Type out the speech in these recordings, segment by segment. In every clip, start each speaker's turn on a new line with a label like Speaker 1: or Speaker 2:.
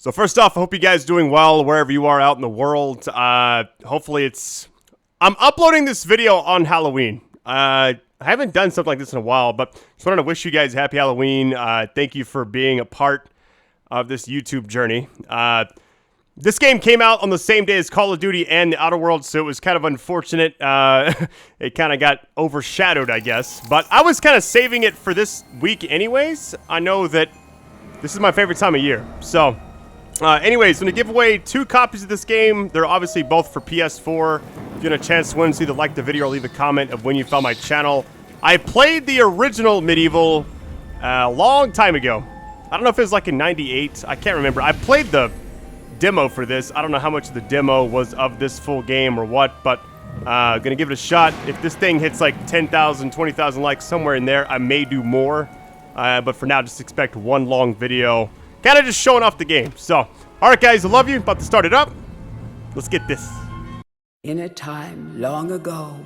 Speaker 1: So first off, I hope you guys are doing well wherever you are out in the world. Hopefully I'm uploading this video on Halloween. I haven't done something like this in a while, but just wanted to wish you guys a happy Halloween. Thank you for being a part of this YouTube journey. This game came out on the same day as Call of Duty and The Outer Worlds, so it was kind of unfortunate. It kind of got overshadowed, I guess. But I was kind of saving it for this week anyways. I know that this is my favorite time of year. So, anyways, I'm going to give away 2 copies of this game. They're obviously both for PS4. If you want a chance to win, so either like the video or leave a comment of when you found my channel. I played the original Medieval a long time ago. I don't know if it was like in 98. I can't remember. I played the demo for this. I don't know how much of the demo was of this full game or what, but gonna give it a shot. If this thing hits like 10,000, 20,000 likes, somewhere in there, I may do more. But for now, just expect one long video, kind of just showing off the game. So, alright guys, I love you. About to start it up. Let's get this.
Speaker 2: In a time long ago,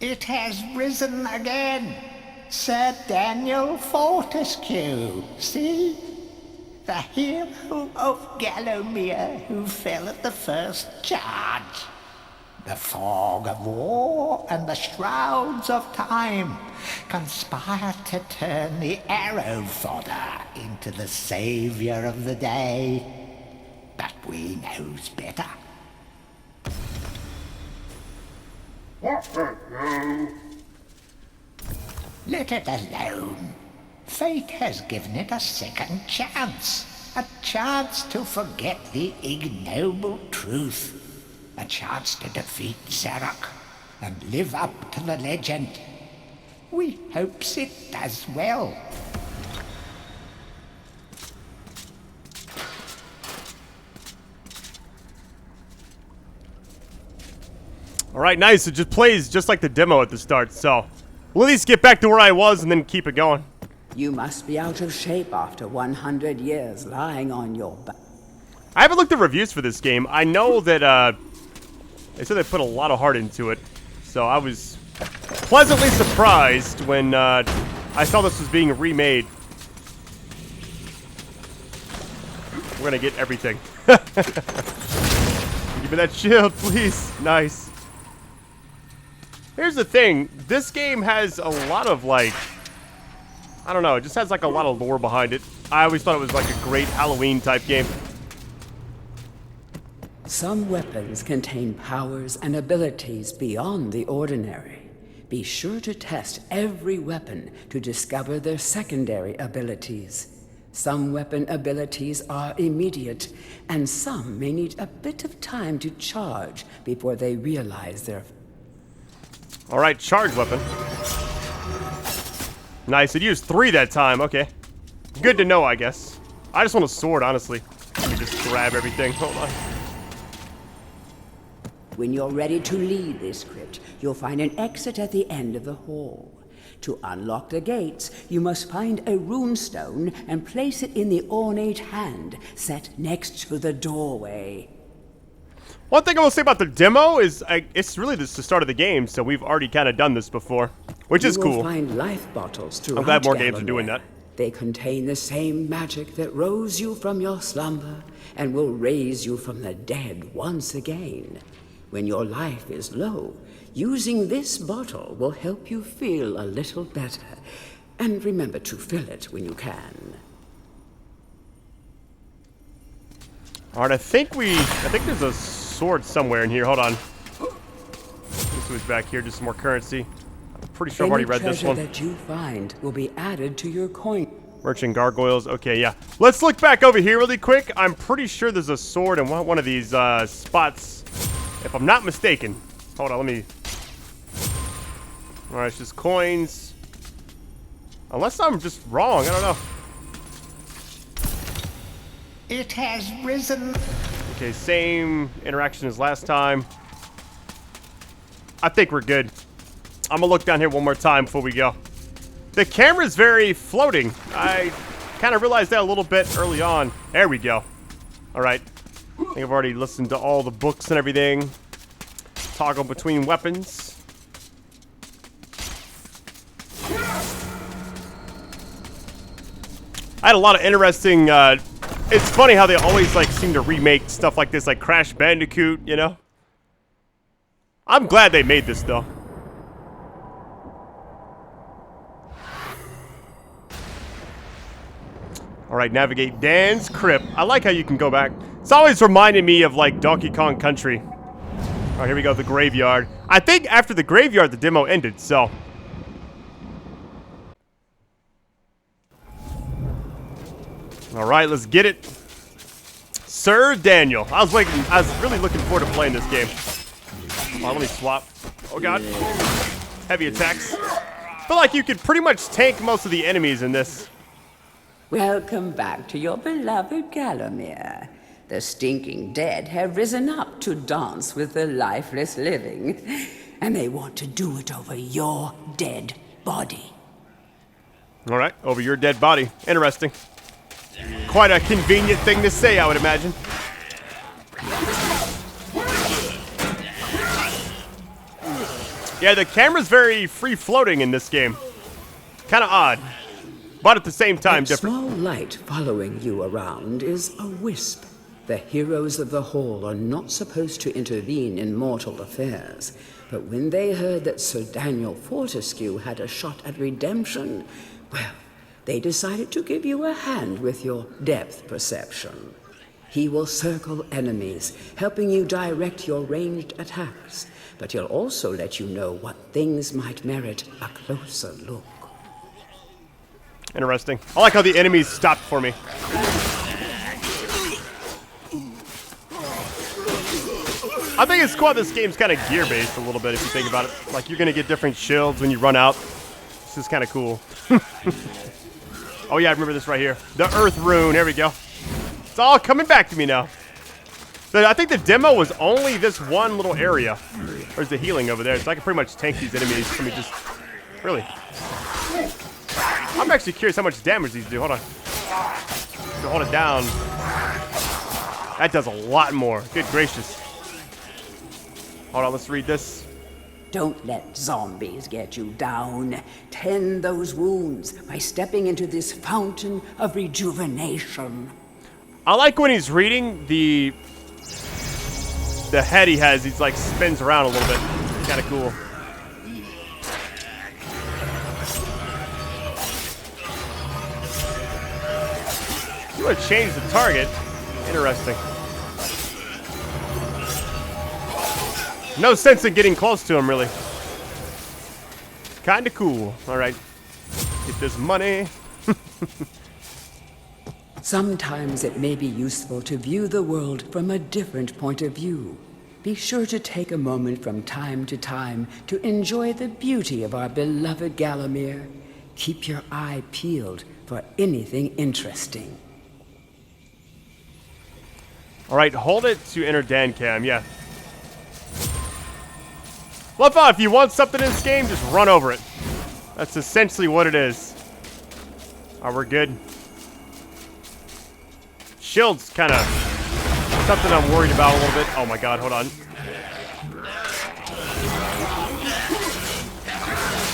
Speaker 3: It has risen again. Sir Daniel Fortesque. See? The hero of Gallowmere who fell at the first charge. The fog of war and the shrouds of time conspire to turn the arrow fodder into the saviour of the day. But we knows better. Let it alone. Fate has given it a second chance. A chance to forget the ignoble truth. A chance to defeat Zarok and live up to the legend. We hopes it does well.
Speaker 1: Alright, nice. It just plays just like the demo at the start, so we'll at least get back to where I was and then keep it going.
Speaker 2: You must be out of shape after 100 years lying on your back.
Speaker 1: I haven't looked at reviews for this game. I know that they said they put a lot of heart into it, so I was pleasantly surprised when I saw this was being remade. We're gonna get everything. Give me that shield, please. Nice. Here's the thing. This game has a lot of, like, I don't know. It just has, like, a lot of lore behind it. I always thought it was, like, a great Halloween-type game.
Speaker 2: Some weapons contain powers and abilities beyond the ordinary. Be sure to test every weapon to discover their secondary abilities. Some weapon abilities are immediate, and some may need a bit of time to charge before they realize their...
Speaker 1: Alright, charge weapon. Nice, it used 3 that time, okay. Good to know, I guess. I just want a sword, honestly. Let me just grab everything, hold on.
Speaker 2: When you're ready to leave this crypt, you'll find an exit at the end of the hall. To unlock the gates, you must find a runestone and place it in the ornate hand set next to the doorway.
Speaker 1: One thing I will say about the demo is it's really just the start of the game, so we've already kind of done this before, which is cool.
Speaker 2: You will find life bottles throughout
Speaker 1: I'm glad more games
Speaker 2: Gallowmere.
Speaker 1: are doing that.
Speaker 2: They contain the same magic that rose you from your slumber and will raise you from the dead once again. When your life is low, using this bottle will help you feel a little better. And remember to fill it when you can.
Speaker 1: Alright, I think there's a sword somewhere in here. Hold on. This was back here, just some more currency. I'm pretty sure I've already read this one.
Speaker 2: Any treasure that you find will be added to your coin.
Speaker 1: Merchant gargoyles. Okay, yeah. Let's look back over here really quick. I'm pretty sure there's a sword in one of these spots, if I'm not mistaken. Hold on, let me... Alright, it's just coins. Unless I'm just wrong, I don't know.
Speaker 3: It has risen.
Speaker 1: Okay, same interaction as last time. I think we're good. I'm gonna look down here one more time before we go. The camera's very floating. I kind of realized that a little bit early on. There we go. Alright. I think I've already listened to all the books and everything. Toggle between weapons. I had a lot of interesting, it's funny how they always, like, seem to remake stuff like this, like Crash Bandicoot, you know? I'm glad they made this, though. Alright, navigate Dan's Crypt. I like how you can go back. It's always reminded me of, like, Donkey Kong Country. Alright, here we go, the graveyard. I think after the graveyard, the demo ended, so... Alright, let's get it. Sir Daniel. I was really looking forward to playing this game. Come on, let me swap. Oh god. Heavy attacks. I feel like you could pretty much tank most of the enemies in this.
Speaker 2: Welcome back to your beloved Gallowmere. The stinking dead have risen up to dance with the lifeless living, and they want to do it over your dead body.
Speaker 1: Alright, over your dead body. Interesting. Quite a convenient thing to say, I would imagine. Yeah, the camera's very free-floating in this game. Kind of odd. But at the same time,
Speaker 2: That
Speaker 1: different.
Speaker 2: small light following you around is a wisp. The heroes of the Hall are not supposed to intervene in mortal affairs. But when they heard that Sir Daniel Fortesque had a shot at redemption, well, they decided to give you a hand with your depth perception. He will circle enemies, helping you direct your ranged attacks. But he'll also let you know what things might merit a closer look.
Speaker 1: Interesting. I like how the enemies stopped for me. I think it's cool how this game's kind of gear-based a little bit if you think about it. Like, you're going to get different shields when you run out. This is kind of cool. Oh, yeah, I remember this right here. The Earth Rune. There we go. It's all coming back to me now. So I think the demo was only this one little area. There's the healing over there. So I can pretty much tank these enemies. Let me just... Really? I'm actually curious how much damage these do. Hold on. So hold it down. That does a lot more. Good gracious. Hold on, let's read this.
Speaker 2: Don't let zombies get you down. Tend those wounds by stepping into this fountain of rejuvenation.
Speaker 1: I like when he's reading the head he has. He's like spins around a little bit. Kind of cool. You want to change the target? Interesting. No sense in getting close to him, really. Kind of cool. All right. Get this money.
Speaker 2: Sometimes it may be useful to view the world from a different point of view. Be sure to take a moment from time to time to enjoy the beauty of our beloved Gallowmere. Keep your eye peeled for anything interesting.
Speaker 1: All right, hold it to enter Dan Cam. Yeah. Love how if you want something in this game, just run over it. That's essentially what it is. All right, we're good. Shield's kind of something I'm worried about a little bit. Oh my god, hold on.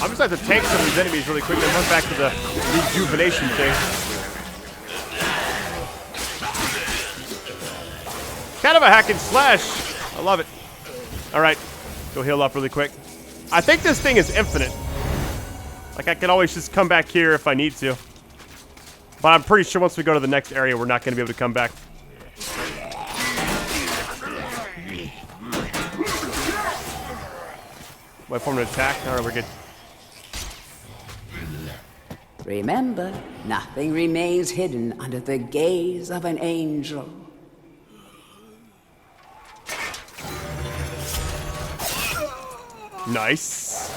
Speaker 1: I'm just going to have to tank some of these enemies really quickly and run back to the rejuvenation thing. Kind of a hack and slash. I love it. All right, go heal up really quick. I think this thing is infinite. Like, I can always just come back here if I need to. But I'm pretty sure once we go to the next area, we're not going to be able to come back. Wait for him to attack. All right, we're good.
Speaker 2: Remember, nothing remains hidden under the gaze of an angel.
Speaker 1: Nice.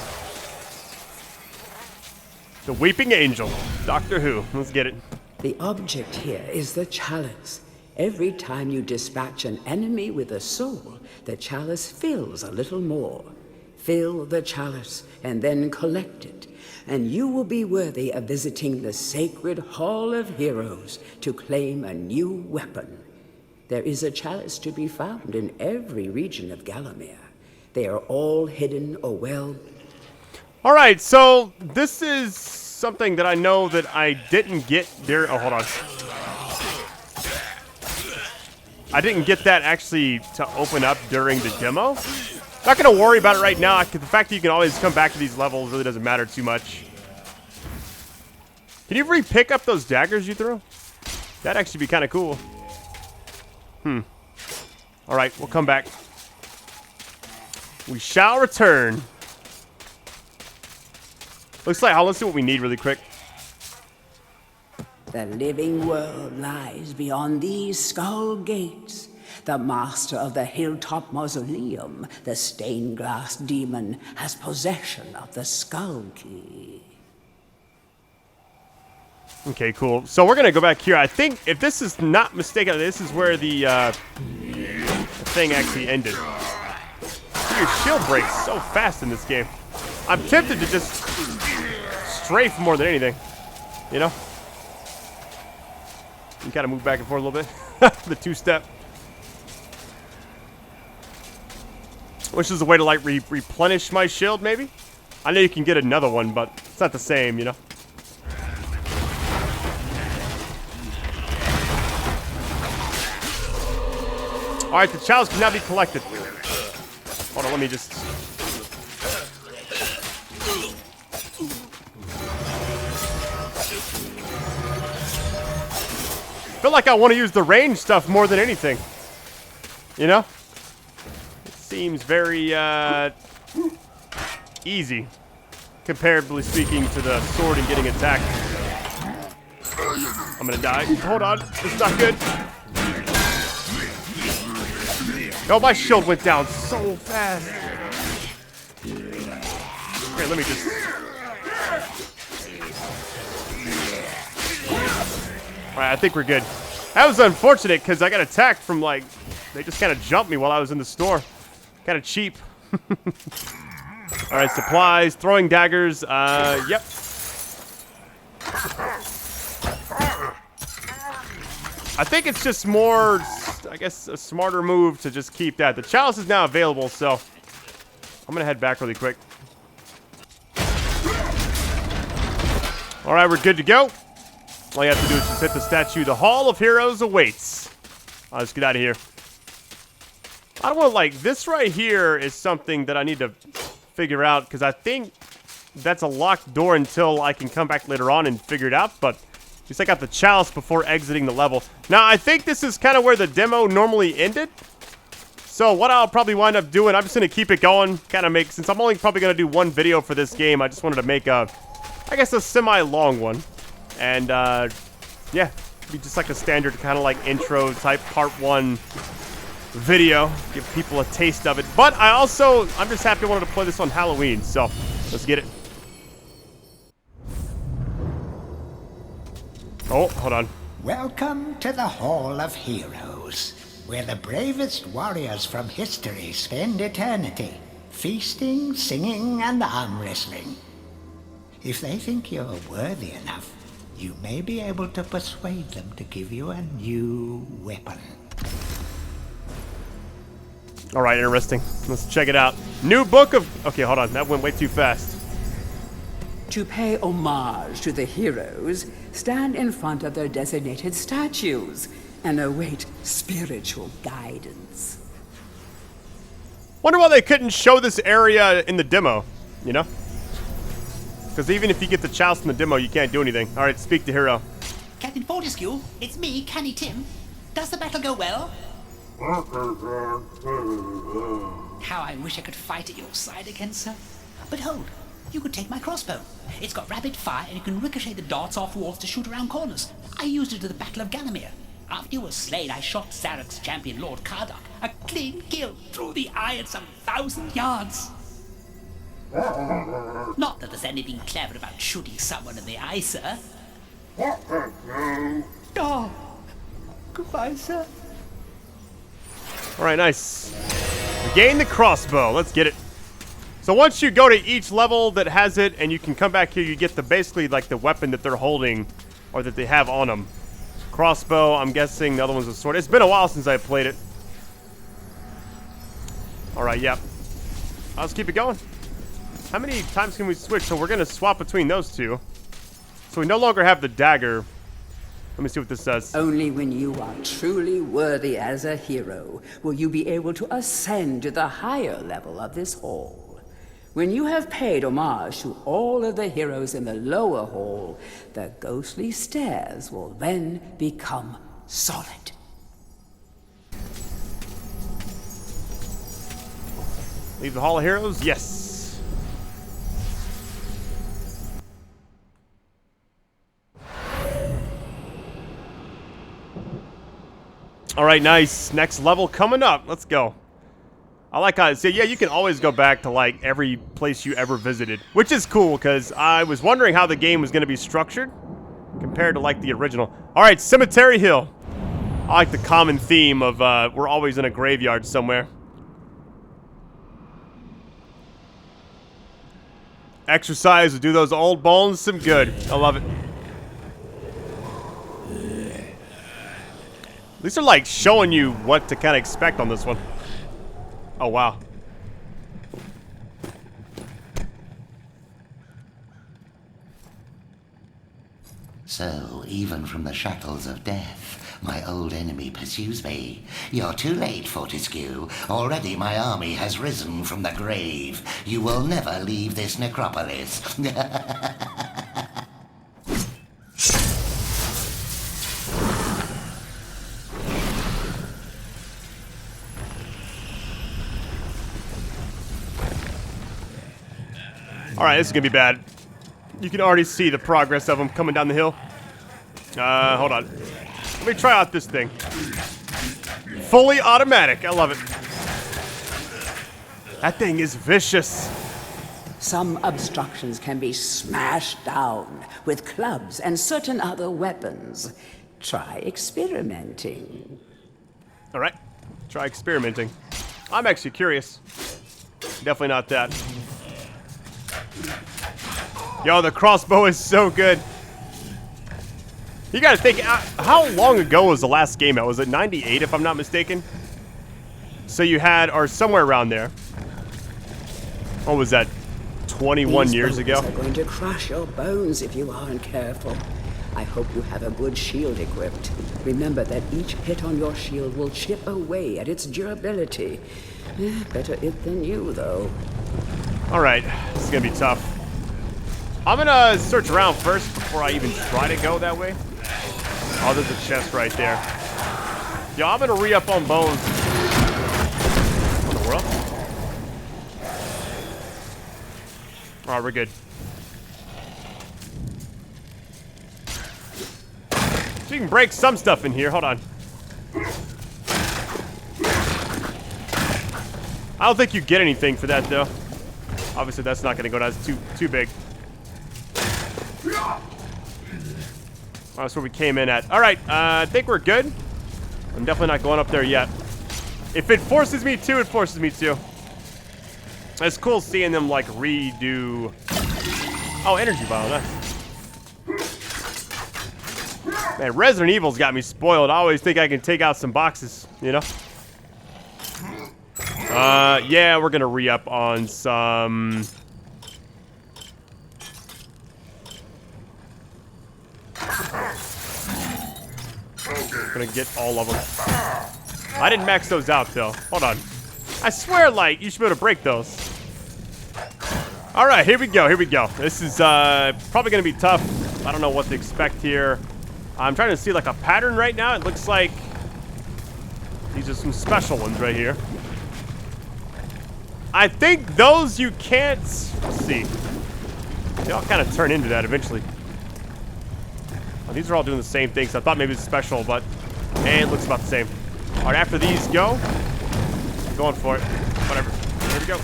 Speaker 1: The Weeping Angel. Doctor Who. Let's get it.
Speaker 2: The object here is the chalice. Every time you dispatch an enemy with a soul, the chalice fills a little more. Fill the chalice and then collect it, and you will be worthy of visiting the sacred Hall of Heroes to claim a new weapon. There is a chalice to be found in every region of Gallowmere. They are all hidden or well...
Speaker 1: All right, so this is something that I know that I didn't get there. Oh, hold on. I didn't get that actually to open up during the demo. Not going to worry about it right now. The fact that you can always come back to these levels really doesn't matter too much. Can you re-pick up those daggers you threw? That'd actually be kind of cool. All right, we'll come back. We shall return. Looks like, let's see what we need really quick.
Speaker 2: The living world lies beyond these skull gates. The master of the hilltop mausoleum, the stained glass demon, has possession of the skull key.
Speaker 1: Okay, cool. So we're gonna go back here. I think, if this is not mistaken, this is where the thing actually ended. Your shield breaks so fast in this game. I'm tempted to just strafe more than anything, you know? You kind of move back and forth a little bit. The two-step. Which is a way to like replenish my shield, maybe? I know you can get another one, but it's not the same, you know? Alright, the chalice can now be collected. Hold on, let me just... I feel like I want to use the range stuff more than anything. You know? It seems very, easy. Comparatively speaking to the sword and getting attacked. I'm gonna die. Hold on. This is not good. Oh, my shield went down so fast. Here, let me just... Alright, I think we're good. That was unfortunate because I got attacked from like... They just kind of jumped me while I was in the store. Kind of cheap. Alright, supplies, throwing daggers, yep. I think it's just more, I guess, a smarter move to just keep that. The chalice is now available, so I'm gonna head back really quick. Alright, we're good to go. All you have to do is just hit the statue. The Hall of Heroes awaits. Let's get out of here. I don't want to, like, this right here is something that I need to figure out, because I think that's a locked door until I can come back later on and figure it out, but at least I got the chalice before exiting the level. Now, I think this is kind of where the demo normally ended. So what I'll probably wind up doing, I'm just going to keep it going, kind of make, since I'm only probably going to do one video for this game, I just wanted to make a, I guess, a semi-long one. And, yeah, be just like a standard kind of like intro type part 1 video. Give people a taste of it. But I'm just happy I wanted to play this on Halloween. So, let's get it. Oh, hold on.
Speaker 3: Welcome to the Hall of Heroes, where the bravest warriors from history spend eternity, feasting, singing, and arm wrestling. If they think you're worthy enough, you may be able to persuade them to give you a new weapon.
Speaker 1: Alright, interesting. Let's check it out. New book of... Okay, hold on. That went way too fast.
Speaker 2: To pay homage to the heroes, stand in front of their designated statues and await spiritual guidance.
Speaker 1: Wonder why they couldn't show this area in the demo, you know? Because even if you get the chalice in the demo, you can't do anything. Alright, speak to hero.
Speaker 4: Captain Fortesque, it's me, Canny Tim. Does the battle go well? How I wish I could fight at your side again, sir. But hold, you could take my crossbow. It's got rapid fire and you can ricochet the darts off walls to shoot around corners. I used it at the Battle of Gallowmere. After you were slain, I shot Zarek's champion, Lord Kardak. A clean kill through the eye at some 1,000 yards. Not that there's anything clever about shooting someone in the eye, sir. Oh, goodbye, sir.
Speaker 1: Alright, nice. Regain the crossbow. Let's get it. So once you go to each level that has it, and you can come back here, you get the basically like the weapon that they're holding, or that they have on them. Crossbow, I'm guessing the other one's a sword. It's been a while since I played it. Alright, yep. Let's keep it going. How many times can we switch? So we're going to swap between those two. So we no longer have the dagger. Let me see what this says.
Speaker 2: Only when you are truly worthy as a hero will you be able to ascend to the higher level of this hall. When you have paid homage to all of the heroes in the lower hall, the ghostly stairs will then become solid.
Speaker 1: Leave the Hall of Heroes? Yes. Alright, nice. Next level coming up. Let's go. I like how it says, yeah, you can always go back to, like, every place you ever visited. Which is cool, because I was wondering how the game was going to be structured compared to, like, the original. Alright, Cemetery Hill. I like the common theme of, we're always in a graveyard somewhere. Exercise will do those old bones some good. I love it. These are like showing you what to kind of expect on this one. Oh, wow.
Speaker 5: So, even from the shackles of death, my old enemy pursues me. You're too late, Fortesque. Already my army has risen from the grave. You will never leave this necropolis.
Speaker 1: Alright, this is gonna be bad. You can already see the progress of them coming down the hill. Hold on. Let me try out this thing. Fully automatic. I love it. That thing is vicious.
Speaker 2: Some obstructions can be smashed down with clubs and certain other weapons. Try experimenting.
Speaker 1: Alright. Try experimenting. I'm actually curious. Definitely not that. Yo, the crossbow is so good. You gotta think, how long ago was the last game out? Was it 98, if I'm not mistaken? So you had, or somewhere around there. What was that, 21 years ago?
Speaker 2: These are going to crush your bones if you aren't careful. I hope you have a good shield equipped. Remember that each hit on your shield will chip away at its durability. Better it than you, though.
Speaker 1: Alright, this is gonna be tough. I'm gonna search around first before I even try to go that way. Oh, there's a chest right there. Yo, I'm gonna re-up on bones. What in the world? Alright, we're good. So you can break some stuff in here. Hold on. I don't think you get anything for that, though. Obviously, that's not gonna go down. It's too big. Oh, that's where we came in at. Alright, I think we're good. I'm definitely not going up there yet. If it forces me to, it forces me to. It's cool seeing them, like, redo... Oh, energy vial, nice. Man, Resident Evil's got me spoiled. I always think I can take out some boxes, you know? Yeah, we're gonna re-up on some... Gonna get all of them. I didn't max those out, though. Hold on. I swear, like, you should be able to break those. Alright, here we go, here we go. This is, probably gonna be tough. I don't know what to expect here. I'm trying to see, like, a pattern right now. It looks like these are some special ones right here. I think those you can't see. They all kind of turn into that eventually. Oh, these are all doing the same thing, so I thought maybe it's special, but it looks about the same. All right, after these go, I'm going for it. Whatever. Here we go.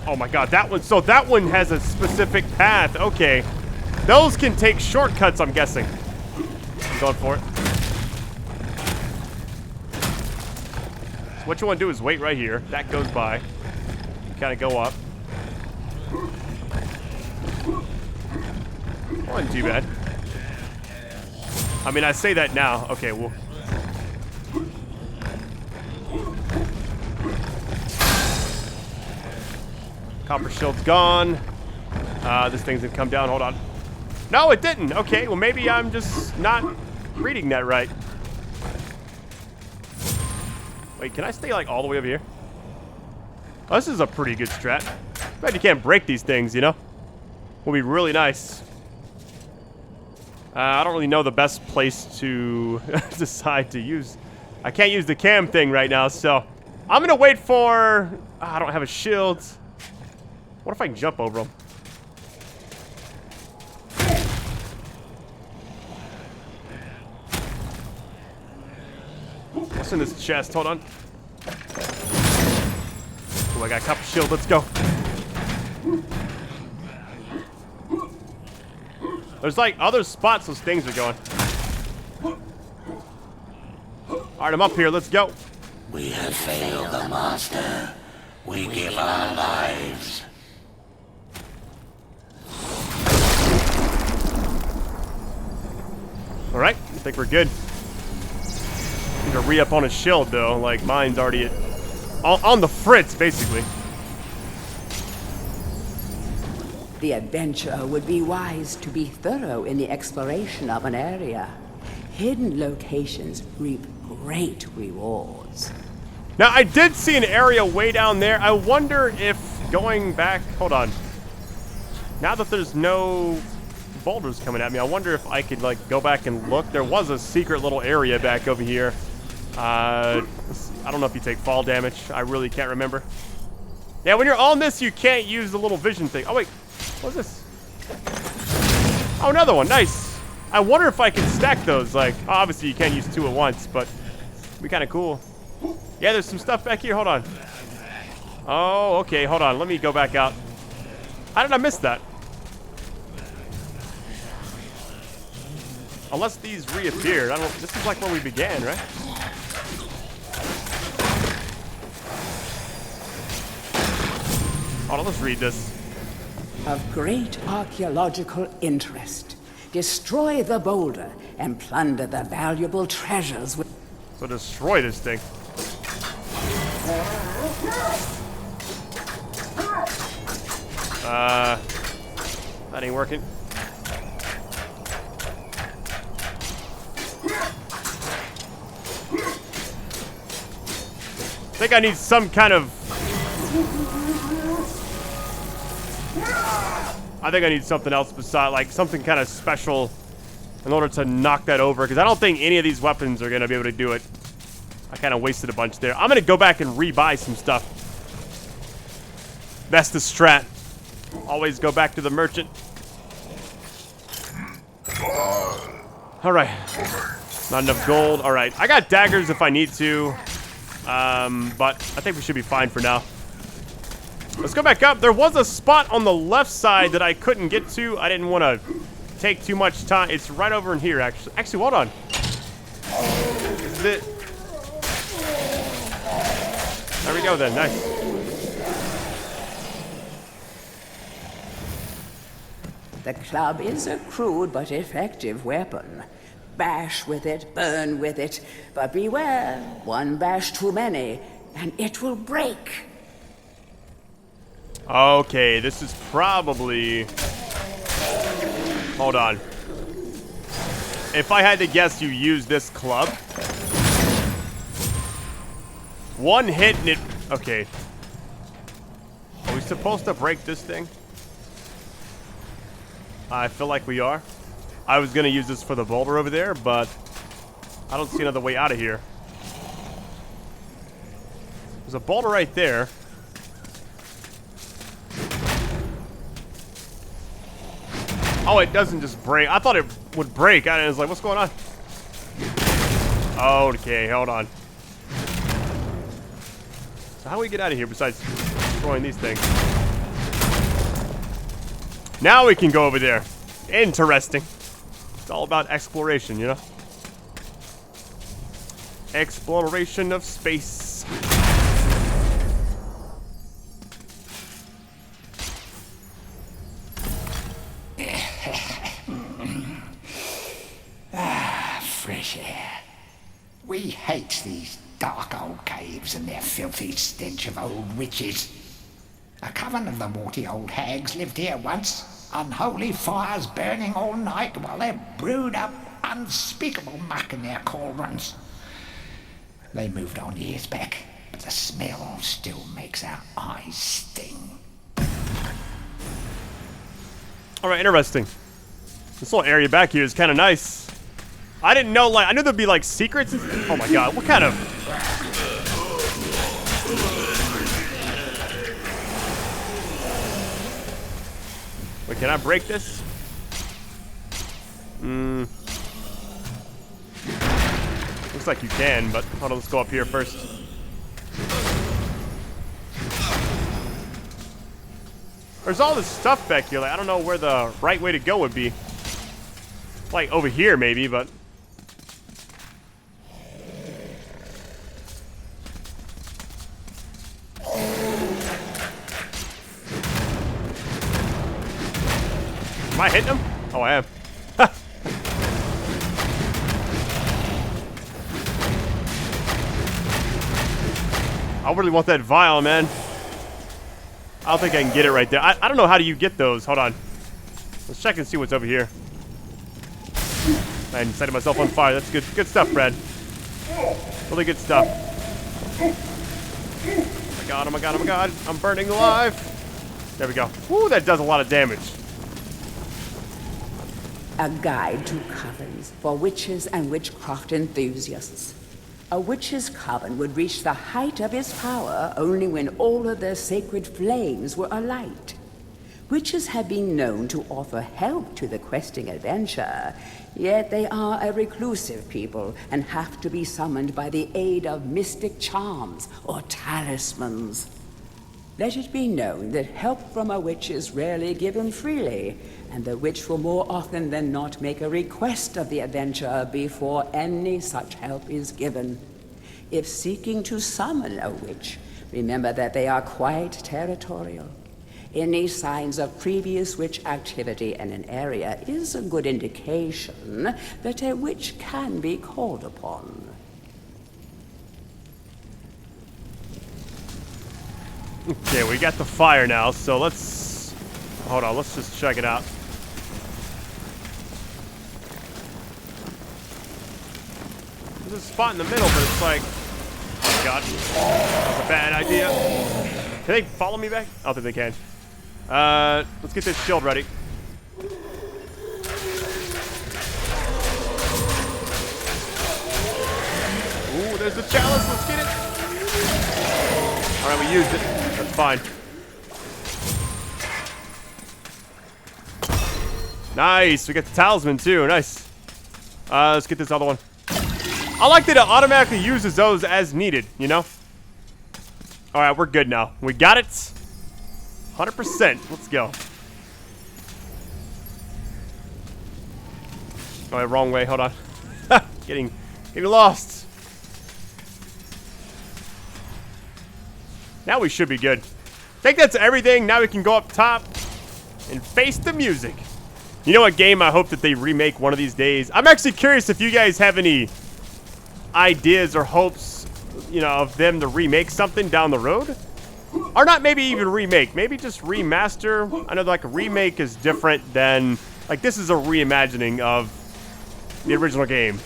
Speaker 1: Oh my god, that one. So that one has a specific path. Okay. Those can take shortcuts, I'm guessing. I'm going for it. So what you want to do is wait right here. That goes by. You kind of go up. Wasn't too bad. I mean, I say that now. Okay, well. Copper shield's gone. This thing's gonna come down. Hold on. No, it didn't. Okay, well, maybe I'm just not reading that right. Wait, can I stay, like, all the way over here? Oh, this is a pretty good strat. Bet you can't break these things, you know? Will be really nice. I don't really know the best place to decide to use. I can't use the cam thing right now, so I'm gonna wait for... I don't have a shield. What if I can jump over them? What's in this chest? Hold on. Oh, I got a copper shield. Let's go. There's like other spots those things are going. Alright, I'm up here. Let's go.
Speaker 5: We have failed the master. We give our lives.
Speaker 1: Alright, I think we're good. Need to re-up on his shield though. Like mine's already on the fritz, basically.
Speaker 2: The adventurer would be wise to be thorough in the exploration of an area. Hidden locations reap great rewards.
Speaker 1: Now, I did see an area way down there. I wonder if going back... Hold on. Now that there's no boulders coming at me, I wonder if I could, like, go back and look. There was a secret little area back over here. I don't know if you take fall damage. I really can't remember. Yeah, when you're on this, you can't use the little vision thing. Oh, wait. What's this? Oh, another one. Nice. I wonder if I can stack those. Like, obviously you can't use two at once, but it'd be kind of cool. Yeah, there's some stuff back here. Hold on. Oh, okay. Hold on. Let me go back out. How did I miss that? Unless these reappeared. I don't. This is like where we began, right? Hold on. Let's read this.
Speaker 2: Of great archaeological interest. Destroy the boulder and plunder the valuable treasures.
Speaker 1: So destroy this thing. That ain't working. I think I need some kind of... I think I need something else besides, like, something kind of special in order to knock that over, because I don't think any of these weapons are going to be able to do it. I kind of wasted a bunch there. I'm going to go back and rebuy some stuff. That's the strat. Always go back to the merchant. Alright. Not enough gold. Alright. I got daggers if I need to. But I think we should be fine for now. Let's go back up. There was a spot on the left side that I couldn't get to. I didn't want to take too much time. It's right over in here, actually. Actually, hold on. Is it... There we go then. Nice.
Speaker 2: The club is a crude but effective weapon. Bash with it, burn with it, but beware, one bash too many, and it will break.
Speaker 1: Okay, this is probably... Hold on. If I had to guess, you use this club. One hit and it... Okay. Are we supposed to break this thing? I feel like we are. I was going to use this for the boulder over there, but I don't see another way out of here. There's a boulder right there. Oh, it doesn't just break. I thought it would break. I was like, what's going on? Okay, hold on. So how do we get out of here besides destroying these things? Now we can go over there. Interesting. It's all about exploration, you know? Exploration of space.
Speaker 3: Fresh air. We hate these dark old caves and their filthy stench of old witches. A coven of the warty old hags lived here once. Unholy fires burning all night while they brewed up unspeakable muck in their cauldrons. They moved on years back, but the smell still makes our eyes sting.
Speaker 1: Alright, interesting. This little area back here is kind of nice. I didn't know, like, I knew there'd be, like, secrets. Oh my god, what kind of... Wait, can I break this? Looks like you can, but hold on, let's go up here first. There's all this stuff back here. Like, I don't know where the right way to go would be. Like, over here, maybe, but... Am I hitting him? Oh, I am. I really want that vial, man. I don't think I can get it right there. I don't know how do you get those. Hold on. Let's check and see what's over here. And setting myself on fire. That's good stuff, Brad. Really good stuff. Oh my god, oh my god, oh my god. I'm burning alive. There we go. Woo, that does a lot of damage.
Speaker 2: A guide to covens for witches and witchcraft enthusiasts. A witch's coven would reach the height of its power only when all of their sacred flames were alight. Witches have been known to offer help to the questing adventurer, yet they are a reclusive people and have to be summoned by the aid of mystic charms or talismans. Let it be known that help from a witch is rarely given freely, and the witch will more often than not make a request of the adventurer before any such help is given. If seeking to summon a witch, remember that they are quite territorial. Any signs of previous witch activity in an area is a good indication that a witch can be called upon.
Speaker 1: Okay, we got the fire now, so let's... Hold on, let's just check it out. There's a spot in the middle, but it's like... Oh my god. That's a bad idea. Can they follow me back? I don't think they can. Let's get this shield ready. Ooh, there's the chalice. Let's get it. All right, we used it. That's fine. Nice. We got the talisman too. Nice. Let's get this other one. I like that it automatically uses those as needed, you know? All right, we're good now. We got it. 100%. Let's go. Oh, wrong way. Hold on. Getting lost. Now we should be good. I think that's everything. Now we can go up top and face the music. You know what game I hope that they remake one of these days? I'm actually curious if you guys have any ideas or hopes, you know, of them to remake something down the road. Or not maybe even remake. Maybe just remaster. I know like a remake is different than... Like this is a reimagining of the original game.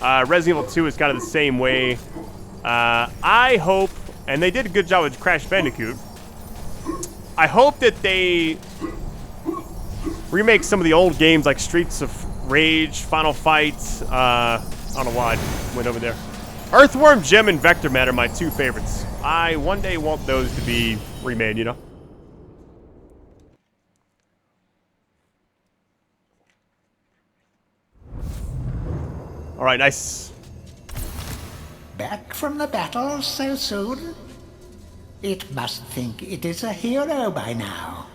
Speaker 1: Resident Evil 2 is kind of the same way. I hope... And they did a good job with Crash Bandicoot. I hope that they remake some of the old games like Streets of Rage, Final Fight. I don't know why I went over there. Earthworm Jim and Vector Man are my two favorites. I one day want those to be remade, you know? All right, nice.
Speaker 3: Back from the battle so soon? It must think it is a hero by now.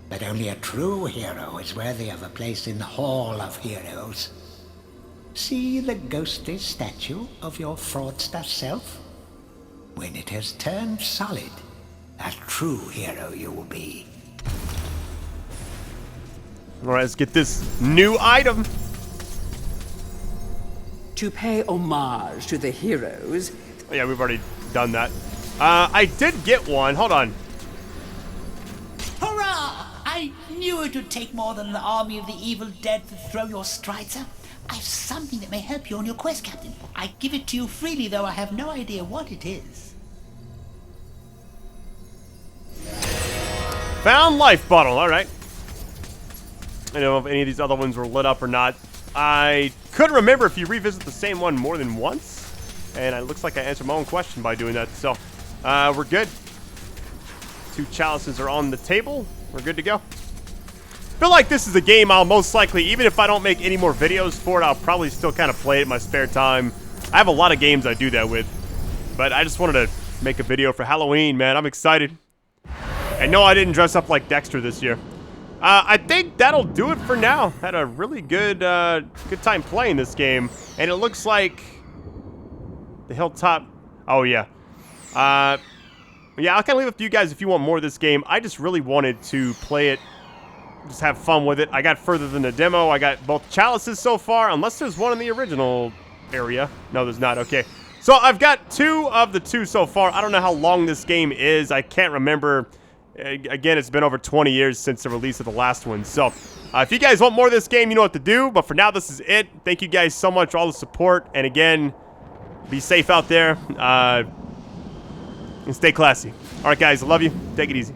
Speaker 3: But only a true hero is worthy of a place in the Hall of Heroes. See the ghostly statue of your fraudster self? When it has turned solid, a true hero you will be.
Speaker 1: All right, let's get this new item.
Speaker 2: To pay homage to the heroes...
Speaker 1: Oh, yeah, we've already done that. I did get one. Hold on.
Speaker 4: Hurrah! I knew it would take more than an army of the evil dead to throw your strides up. I've something that may help you on your quest, Captain. I give it to you freely, though I have no idea what it is.
Speaker 1: Found life bottle. All right. I don't know if any of these other ones were lit up or not. I couldn't remember if you revisit the same one more than once. And it looks like I answered my own question by doing that. So, we're good. 2 chalices are on the table. We're good to go. Feel like this is a game I'll most likely, even if I don't make any more videos for it, I'll probably still kind of play it in my spare time. I have a lot of games I do that with. But I just wanted to make a video for Halloween, man. I'm excited. And no, I didn't dress up like Dexter this year. I think that'll do it for now. Had a really good time playing this game. And it looks like the hilltop... Oh, yeah. Yeah, I'll kind of leave it for you guys if you want more of this game. I just really wanted to play it, just have fun with it. I got further than the demo. I got both chalices so far, unless there's one in the original area. No, there's not. Okay. So I've got 2 of the 2 so far. I don't know how long this game is. I can't remember Again, it's been over 20 years since the release of the last one. So, if you guys want more of this game, you know what to do. But for now, this is it. Thank you guys so much for all the support. And again, be safe out there. And stay classy. All right, guys. I love you. Take it easy.